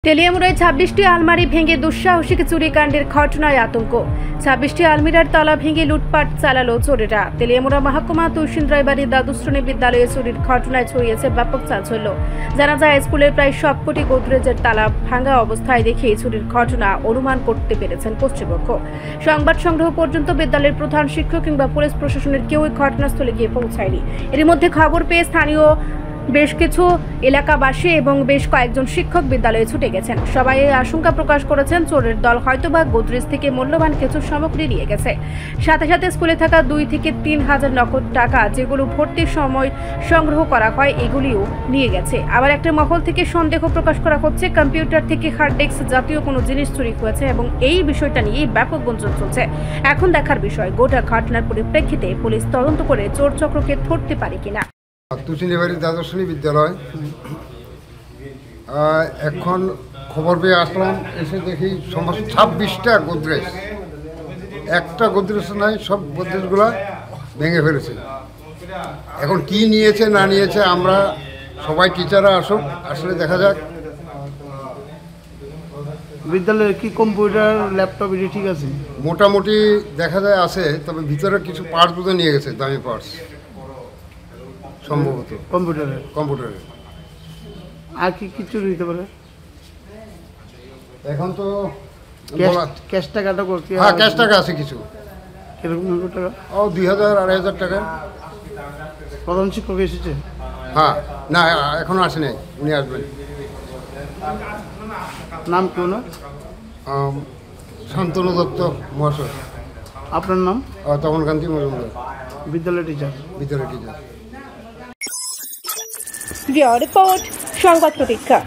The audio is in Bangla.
তেলিয়ামুড়ায় ২৬টি আলমারি ভেঙে দুঃসাহসিক চুরিকাণ্ডের ঘটনায় আতঙ্ক। ২৬টি আলমিরার তালা ভেঙে লুটপাট চালালো চোরেরা। তেলিয়ামুড়া মহকুমা তুলসিন রায়বাড়ি দ্বাদশ শ্রেণী বিদ্যালয়ে চুরির ঘটনায় ছড়িয়েছে ব্যাপক চাঞ্চল্য। জানা যায়, স্কুলের প্রায় সবকটি গোদরেজের তালা ভাঙা অবস্থায় দেখে চুরির ঘটনা অনুমান করতে পেরেছেন কর্তৃপক্ষ। সংবাদ সংগ্রহ পর্যন্ত বিদ্যালয়ের প্রধান শিক্ষক কিংবা পুলিশ প্রশাসনের কেউই ঘটনাস্থলে গিয়ে পৌঁছায়নি। এর মধ্যে খবর পেয়ে স্থানীয় বেশ কিছু এলাকাবাসী এবং বেশ কয়েকজন শিক্ষক বিদ্যালয়ে ছুটে গেছেন। সবাই আশঙ্কা প্রকাশ করেছেন চোরের দল হয়তোবা গোদরেজ থেকে মূল্যবান কিছু সামগ্রী নিয়ে গেছে। সাথে সাথে স্কুলে থাকা ২ থেকে ৩ হাজার নগদ টাকা, যেগুলো ভর্তির সময় সংগ্রহ করা হয়, এগুলিও নিয়ে গেছে। আবার একটা মহল থেকে সন্দেহ প্রকাশ করা হচ্ছে কম্পিউটার থেকে হার্ড ডিস্ক জাতীয় কোনো জিনিস চুরি হয়েছে এবং এই বিষয়টা নিয়ে ব্যাপক গুঞ্জন চলছে। এখন দেখার বিষয়, গোটা ঘটনার পরিপ্রেক্ষিতে পুলিশ তদন্ত করে চোর চক্রকে ধরতে পারে কিনা। তুলসিন রায়বাড়ি দ্বাদশ শ্রেণী বিদ্যালয়। এখন খবর পেয়ে আসলাম, এসে দেখি সমস্ত ২৬টা গোদরেজ, একটা গোদরেজ নাই, সব গোদরেজগুলো ভেঙে ফেলেছে। এখন কি নিয়েছে না নিয়েছে, আমরা সবাই টিচাররা আসুক, আসলে দেখা যাক। বিদ্যালয়ে কি কম্পিউটার ল্যাপটপ এটি ঠিক আছে? মোটামুটি দেখা যায় আছে, তবে ভিতরে কিছু পার্টস বোধহয় নিয়ে গেছে, দামি পার্টস সম্ভবত কম্পিউটারের। আর কি কিছু দিতে পারে? এখন তো ক্যাশ টাকাটা করতে, হ্যাঁ ক্যাশ টাকা আছে কিছু। কিরকম টাকা? ২,০০০ ২,৫০০ টাকা। প্রধান শিক্ষক এসেছে? হ্যাঁ, না এখনো আসে নাই, উনি আসবেন। নাম কেউ না? শান্তনু দত্ত মহাশয়। আপনার নাম? তপনকান্তি মজুমদার, বিদ্যালয় টিচার। রিপোর্ট সংবাদ প্রতীক্ষা।